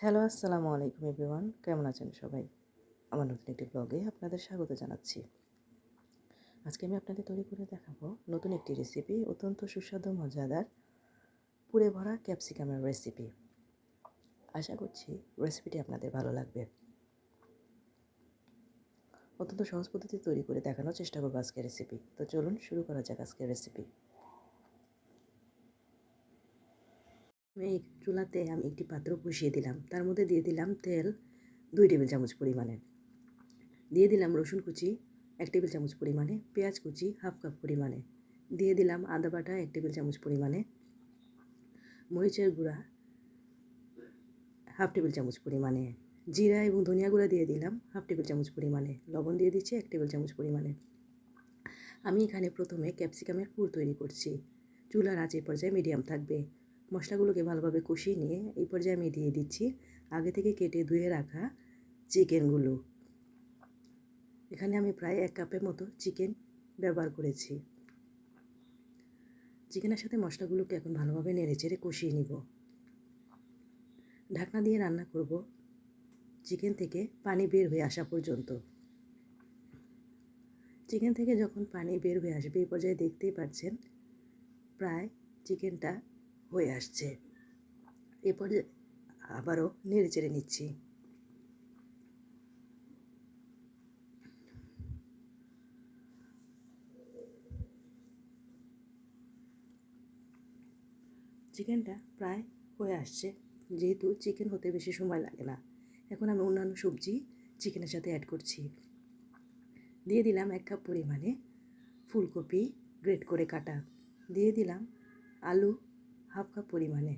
Hello, আসসালামু আলাইকুম everyone. কেমন আছেন সবাই? আমার নতুন একটি ব্লগে আপনাদের স্বাগত জানাচ্ছি। আজকে আমি আপনাদের তৈরি করে দেখাবো নতুন একটি রেসিপি, অত্যন্ত সুস্বাদু মজাদার পুড়ে ভরা ক্যাপসিকামের রেসিপি। আশা করছি রেসিপিটি আপনাদের ভালো লাগবে। অত্যন্ত সহজ পদ্ধতিতে তৈরি করে দেখানোর চেষ্টা করবো আজকের রেসিপি। তো চলুন শুরু করা যাক আজকের রেসিপি। চুলাতে আমি একটি পাত্র বসিয়ে দিলাম। তার মধ্যে দিয়ে দিলাম তেল 2 টেবিল চামচ পরিমাণে। দিয়ে দিলাম রসুন কুচি 1 টেবিল চামচ পরিমাণে, পেঁয়াজ কুচি 1/2 কাপ পরিমাণে, দিয়ে দিলাম আদা বাটা 1 টেবিল চামচ পরিমাণে, মরিচের গুঁড়া 1/2 টেবিল চামচ পরিমাণে, জিরা এবং ধনিয়া গুঁড়া দিয়ে দিলাম 1/2 টেবিল চামচ পরিমাণে, লবণ দিয়ে দিচ্ছি 1 টেবিল চামচ পরিমাণে। আমি এখানে প্রথমে ক্যাপসিকামের পুর তৈরি করছি। চুলার আঁচ এই পর্যায়ে মিডিয়াম থাকবে। মশলাগুলোকে ভালোভাবে কষিয়ে নিয়ে এই পর্যায়ে আমি দিয়ে দিচ্ছি আগে থেকে কেটে ধুয়ে রাখা চিকেনগুলো। এখানে আমি প্রায় 1 কাপের মতো চিকেন ব্যবহার করেছি। চিকেনের সাথে মশলাগুলোকে এখন ভালোভাবে নেড়েচেড়ে কষিয়ে নিব। ঢাকনা দিয়ে রান্না করব চিকেন থেকে পানি বের হয়ে আসা পর্যন্ত। চিকেন থেকে যখন পানি বের হয়ে আসবে এই পর্যায়ে দেখতেই পাচ্ছেন প্রায় চিকেনটা হয়ে আসছে। এ পর্যায়ে আবারও নেড়েচেড়ে নিচ্ছি। চিকেনটা প্রায় হয়ে আসছে, যেহেতু চিকেন হতে বেশি সময় লাগে না। এখন আমি অন্যান্য সবজি চিকেনের সাথে অ্যাড করছি। দিয়ে দিলাম 1 কাপ পরিমাণে ফুলকপি গ্রেট করে কাটা, দিয়ে দিলাম আলু 1/2 কাপ পরিমাণে,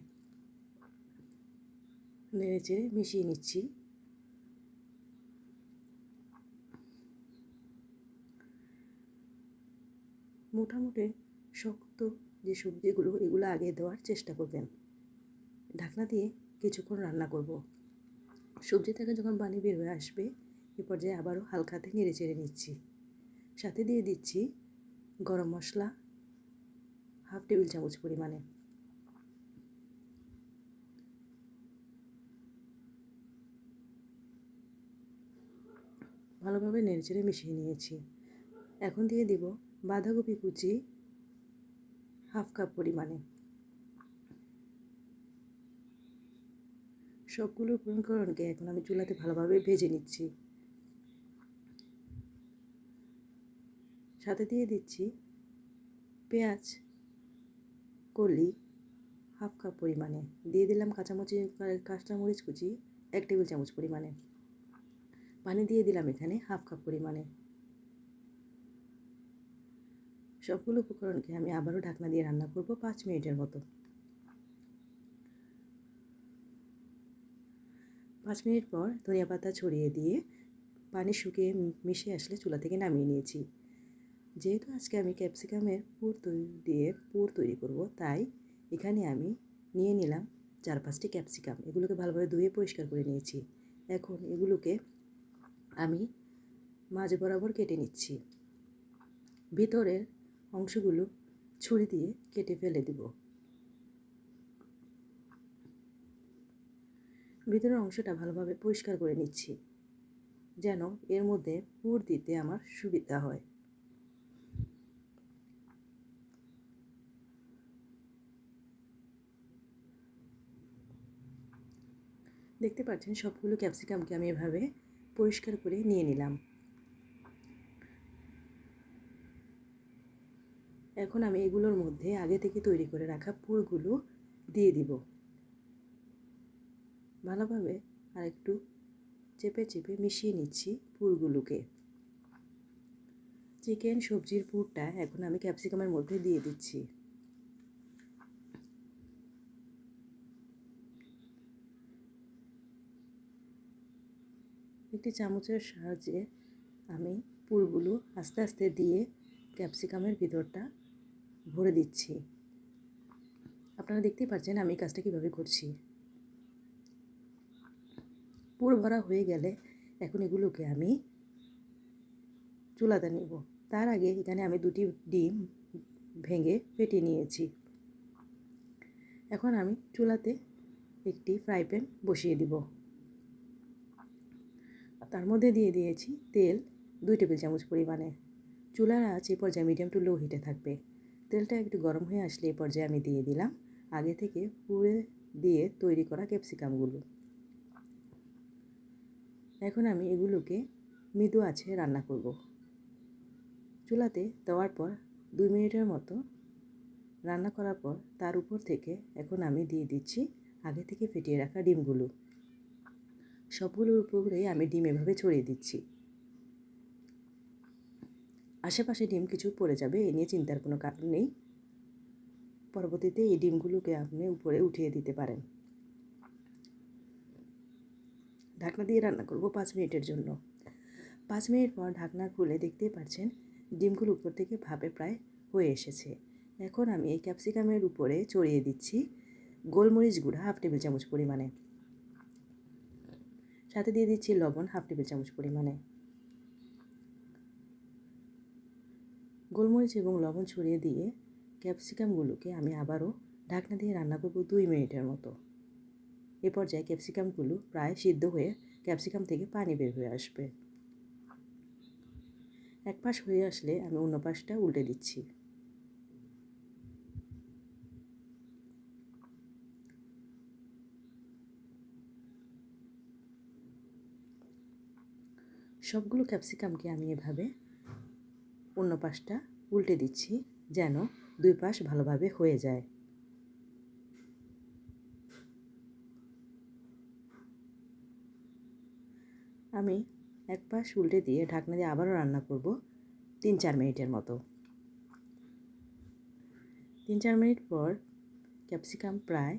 নেড়েচেড়ে মিশিয়ে নিচ্ছি। মোটামুটি শক্ত যে সবজিগুলো এগুলো আগে দেওয়ার চেষ্টা করবেন। ঢাকনা দিয়ে কিছুক্ষণ রান্না করব। সবজি থেকে যখন পানি বের হয়ে আসবে এ পর্যায়ে আবারও হালকা হাতে নেড়েচেড়ে নিচ্ছি। সাথে দিয়ে দিচ্ছি গরম মশলা 1/2 টেবিল চামচ পরিমাণে, ভালোভাবে নেড়েচেড়ে মিশিয়ে নিয়েছি। এখন দিয়ে দিব বাঁধাকপি কুচি 1/2 কাপ পরিমাণে। সবগুলো উপকরণকে এখন আমি চুলাতে ভালোভাবে ভেজে নিচ্ছি। সাথে দিয়ে দিচ্ছি পেঁয়াজ কলি 1/2 কাপ পরিমাণে, দিয়ে দিলাম কাঁচামরিচ কুচি 1 টেবিল চামচ পরিমাণে, পানি দিয়ে দিলাম এখানে 1/2 কাপ পরিমাণে। সবগুলো উপকরণকে আমি আবারও ঢাকনা দিয়ে রান্না করব 5 মিনিটের মতো। 5 মিনিট পর ধনিয়া পাতা ছড়িয়ে দিয়ে পানি শুকিয়ে মিশে আসলে চুলা থেকে নামিয়ে নিয়েছি। যেহেতু আজকে আমি ক্যাপসিকামের পুর তৈরি করব, তাই এখানে আমি নিয়ে নিলাম 4-5টি ক্যাপসিকাম। এগুলোকে ভালোভাবে ধুয়ে পরিষ্কার করে নিয়েছি। এখন এগুলোকে আমি মাঝ বরাবর কেটে নিচ্ছি। ভিতরের অংশগুলো ছুরি দিয়ে কেটে ফেলে দেব। ভিতরের অংশটা ভালোভাবে পরিষ্কার করে নিচ্ছি, যেন এর মধ্যে পুর দিতে আমার সুবিধা হয়। দেখতে পাচ্ছেন সবগুলো ক্যাপসিকামকে আমি এভাবে পরিষ্কার করে নিয়ে নিলাম। এখন আমি এগুলোর মধ্যে আগে থেকে তৈরি করে রাখা পুরগুলো দিয়ে দিব। ভালোভাবে আরেকটু চেপে চেপে মিশিয়ে নিচ্ছি পুরগুলোকে। চিকেন সবজির পুরটা এখন আমি ক্যাপসিকামের মধ্যে দিয়ে দিচ্ছি। একটি চামচের সাহায্যে আমি পুরগুলো আস্তে আস্তে দিয়ে ক্যাপসিকামের ভিতরটা ভরে দিচ্ছি। আপনারা দেখতেই পাচ্ছেন আমি কাজটা কীভাবে করছি। পুর ভরা হয়ে গেলে এখন এগুলোকে আমি চুলাতে নেব। তার আগে এখানে আমি 2টি ডিম ভেঙে ফেটিয়ে নিয়েছি। এখন আমি চুলাতে একটি ফ্রাই প্যান বসিয়ে দিব। তার মধ্যে দিয়ে দিয়েছি তেল 2 টেবিল চামচ পরিমাণে। চুলার আঁচ এই পর্যায়ে মিডিয়াম টু লো হিটে থাকবে। তেলটা একটু গরম হয়ে আসলে এই পর্যায়ে আমি দিয়ে দিলাম আগে থেকে পুড়ে দিয়ে তৈরি করা ক্যাপসিকামগুলো। এখন আমি এগুলোকে মৃদু আঁচে রান্না করব। চুলাতে দেওয়ার পর 2 মিনিটের মতো রান্না করার পর তার উপর থেকে এখন আমি দিয়ে দিচ্ছি আগে থেকে ফেটিয়ে রাখা ডিমগুলো। সবগুলোর উপরেই আমি ডিম এভাবে ছড়িয়ে দিচ্ছি। আশেপাশে ডিম কিছু পড়ে যাবে, এ নিয়ে চিন্তার কোনো কারণ নেই। পরবর্তীতে এই ডিমগুলোকে আপনি উপরে উঠিয়ে দিতে পারেন। ঢাকনা দিয়ে রান্না করব 5 মিনিটের জন্য। 5 মিনিট পর ঢাকনা খুলে দেখতেই পাচ্ছেন ডিমগুলো উপর থেকে ভাপে প্রায় হয়ে এসেছে। এখন আমি এই ক্যাপসিকামের উপরে ছড়িয়ে দিচ্ছি গোলমরিচ গুঁড়া 1/2 টেবিল চামচ পরিমাণে। সাথে দিয়ে দিচ্ছি লবণ 1/2 টেবিল চামচ পরিমাণে। গোলমরিচ এবং লবণ ছড়িয়ে দিয়ে ক্যাপসিকামগুলোকে আমি আবারও ঢাকনা দিয়ে রান্না করব 2 মিনিটের মতো। এ পর্যায়ে ক্যাপসিকামগুলো প্রায় সিদ্ধ হয়ে ক্যাপসিকাম থেকে পানি বের হয়ে আসবে। এক পাশ হয়ে আসলে আমি অন্য পাশটা উল্টে দিচ্ছি। সবগুলো ক্যাপসিকামকে আমি এভাবে অন্য পাশটা উল্টে দিচ্ছি যেন 2 পাশ ভালোভাবে হয়ে যায়। আমি এক পাশ উল্টে দিয়ে ঢাকনা দিয়ে আবারও রান্না করব 3-4 মিনিটের মতো। 3-4 মিনিট পর ক্যাপসিকাম প্রায়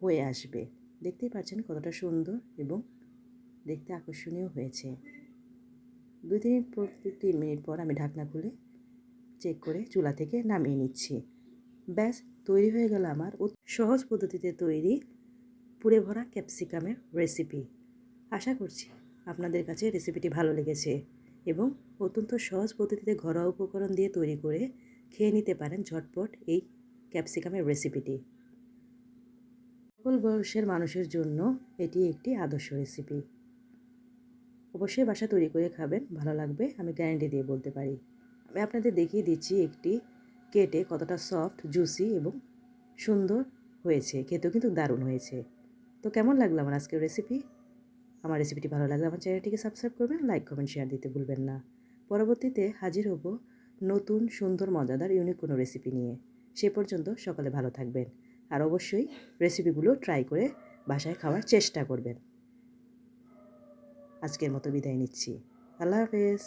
হয়ে আসবে। দেখতেই পাচ্ছেন কতটা সুন্দর এবং দেখতে আকর্ষণীয় হয়েছে। 2-3 মিনিট পর আমি ঢাকনা খুলে চেক করে চুলা থেকে নামিয়ে নিচ্ছি। ব্যাস তৈরি হয়ে গেল আমার সহজ পদ্ধতিতে তৈরি পুড়ে ভরা ক্যাপসিকামের রেসিপি। আশা করছি আপনাদের কাছে রেসিপিটি ভালো লেগেছে এবং অত্যন্ত সহজ পদ্ধতিতে ঘরোয়া উপকরণ দিয়ে তৈরি করে খেয়ে নিতে পারেন ঝটপট এই ক্যাপসিকামের রেসিপিটি। সকল বয়সের মানুষের জন্য এটি একটি আদর্শ রেসিপি। অবশ্যই বাসা তৈরি করে খাবেন, ভালো লাগবে, আমি গ্যারান্টি দিয়ে বলতে পারি। আমি আপনাদের দেখিয়ে দিচ্ছি একটি কেটে কতটা সফট, জুসি এবং সুন্দর হয়েছে। খেতেও কিন্তু দারুণ হয়েছে। তো কেমন লাগলো আমার আজকের রেসিপি? আমার রেসিপিটি ভালো লাগলে আমার চ্যানেলটিকে সাবস্ক্রাইব করবেন, লাইক, কমেন্ট, শেয়ার দিতে ভুলবেন না। পরবর্তীতে হাজির হব নতুন, সুন্দর, মজাদার, ইউনিক কোনো রেসিপি নিয়ে। সে পর্যন্ত সকলে ভালো থাকবেন আর অবশ্যই রেসিপিগুলো ট্রাই করে বাসায় খাওয়ার চেষ্টা করবেন। আজকের মতো বিদায় নিচ্ছি। আল্লাহ হাফেজ।